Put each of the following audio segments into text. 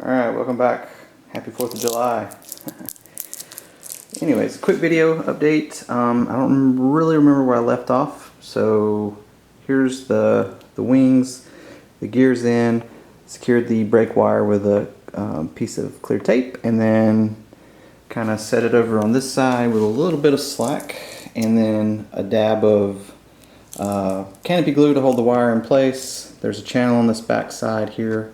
Alright, welcome back. Happy 4th of July. Anyways, quick video update. I don't really remember where I left off. So here's the wings, the gears in, secured the brake wire with a piece of clear tape, and then kind of set it over on this side with a little bit of slack, and then a dab of canopy glue to hold the wire in place. There's a channel on this back side here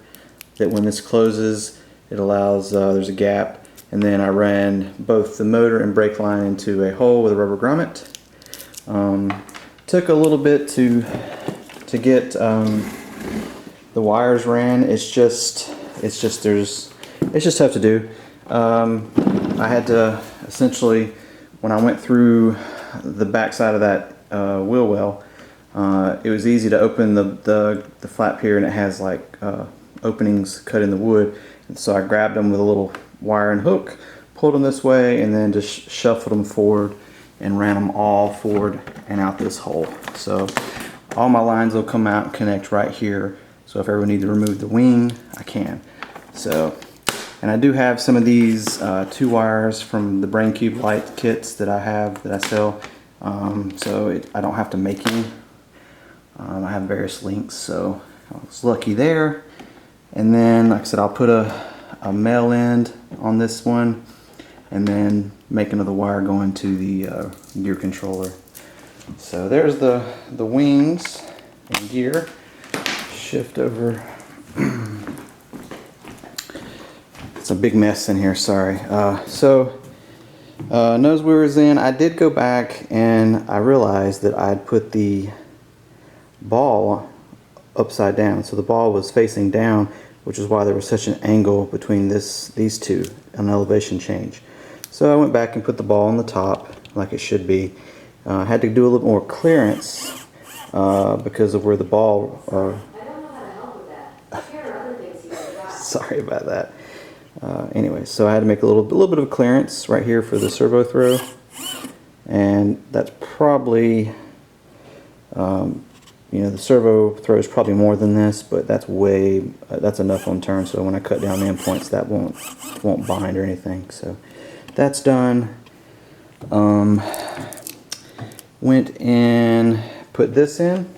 that when this closes, it allows, there's a gap, and then I ran both the motor and brake line into a hole with a rubber grommet. Took a little bit to get the wires ran. It's just tough to do. I had to essentially, when I went through the back side of that wheel well, it was easy to open the flap here, and it has like openings cut in the wood, and so I grabbed them with a little wire and hook, pulled them this way, and then just shuffled them forward and ran them all forward and out this hole. So all my lines will come out and connect right here, so if I ever need to remove the wing, I can. So, and I do have some of these 2 wires from the Brain Cube light kits that I have, that I sell, so I don't have to make any. I have various links, so I was lucky there. And then, like I said, I'll put a male end on this one, and then make another wire going to the gear controller. So there's the wings and gear. Shift over. It's a big mess in here, sorry. Nose wheels in. I did go back and I realized that I'd put the ball upside down, so the ball was facing down, which is why there was such an angle between these two, an elevation change. So I went back and put the ball on the top like it should be. I had to do a little more clearance because of where the ball I don't know how to help with that. Here are other things you can try. sorry about that. Anyway, so I had to make a little bit of a clearance right here for the servo throw, and that's probably you know, the servo throw is probably more than this, but that's that's enough on turn, so when I cut down the endpoints, that won't bind or anything. So that's done. Went and put this in.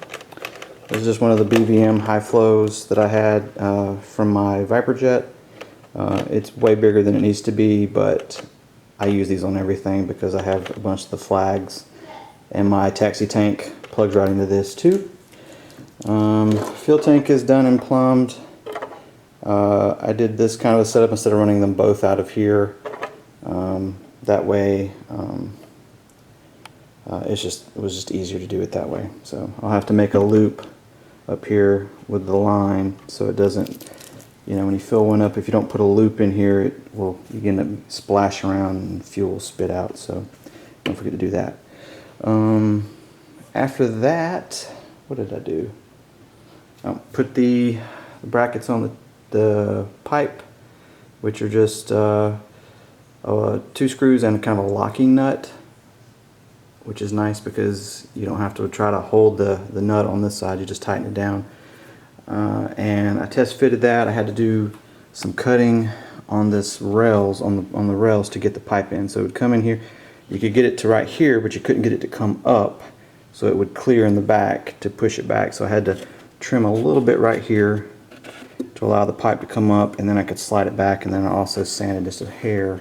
This is just one of the BVM high flows that I had from my Viper Jet. It's way bigger than it needs to be, but I use these on everything because I have a bunch of the flags, and my taxi tank plugs right into this too. Fuel tank is done and plumbed. I did this kind of a setup instead of running them both out of here. That way, it was just easier to do it that way. So I'll have to make a loop up here with the line so it doesn't, you know, when you fill one up, if you don't put a loop in here, you end up splash around and fuel will spit out. So don't forget to do that. After that, what did I do? Put the brackets on the pipe, which are just 2 screws and kind of a locking nut, which is nice because you don't have to try to hold the nut on this side, you just tighten it down. And I test fitted that. I had to do some cutting on this rails, on the rails to get the pipe in. So it would come in here, you could get it to right here, but you couldn't get it to come up, so it would clear in the back to push it back. So I had to trim a little bit right here to allow the pipe to come up, and then I could slide it back, and then I also sanded just a hair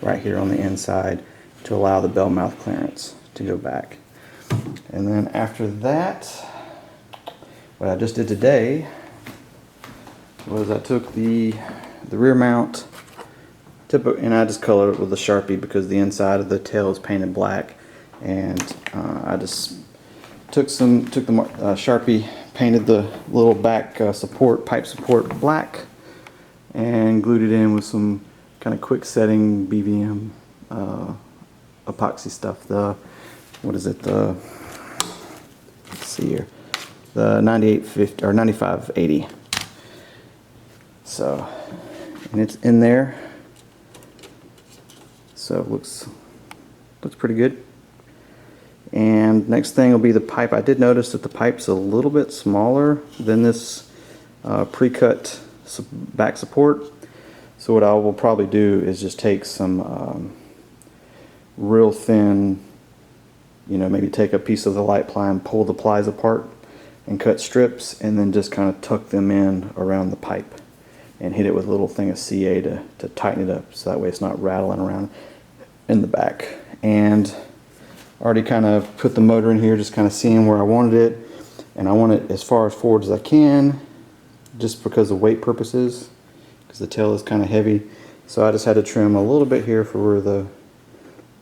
right here on the inside to allow the bell mouth clearance to go back. And then after that, what I just did today was I took the rear mount and I just colored it with a Sharpie because the inside of the tail is painted black, and I just took the Sharpie, painted the little back pipe support black, and glued it in with some kind of quick setting BVM epoxy stuff. Let's see here, the 9850 or 9580. So, and it's in there. So it looks pretty good. And next thing will be the pipe. I did notice that the pipe's a little bit smaller than this pre-cut back support. So what I will probably do is just take some real thin, maybe take a piece of the light ply and pull the plies apart and cut strips, and then just kind of tuck them in around the pipe and hit it with a little thing of CA to tighten it up, so that way it's not rattling around in the back. And already kind of put the motor in here, just kind of seeing where I wanted it, and I want it as far as forward as I can, just because of weight purposes, because the tail is kind of heavy. So I just had to trim a little bit here for where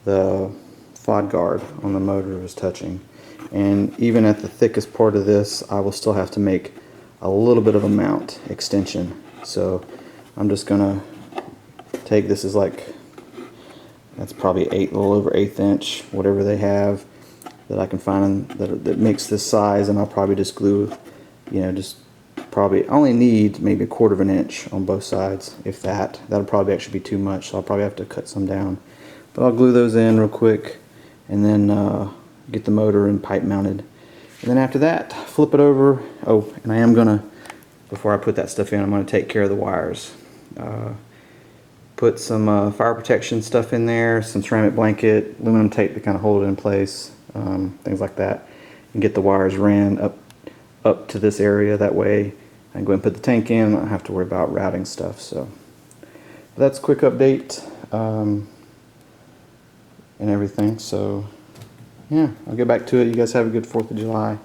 the FOD guard on the motor is touching. And even at the thickest part of this, I will still have to make a little bit of a mount extension. So I'm just gonna take, this is like, that's probably a little over 1/8 inch, whatever they have that I can find that makes this size, and I'll probably just glue, just probably only need maybe 1/4 of an inch on both sides, if that. That'll probably actually be too much, so I'll probably have to cut some down. But I'll glue those in real quick, and then get the motor and pipe mounted. And then after that, flip it over. Oh, and I am gonna, before I put that stuff in, I'm gonna take care of the wires. Put some fire protection stuff in there, some ceramic blanket, aluminum tape to kind of hold it in place, things like that, and get the wires ran up to this area. That way I can go and put the tank in. I don't have to worry about routing stuff. So that's a quick update and everything. So yeah, I'll get back to it. You guys have a good 4th of July.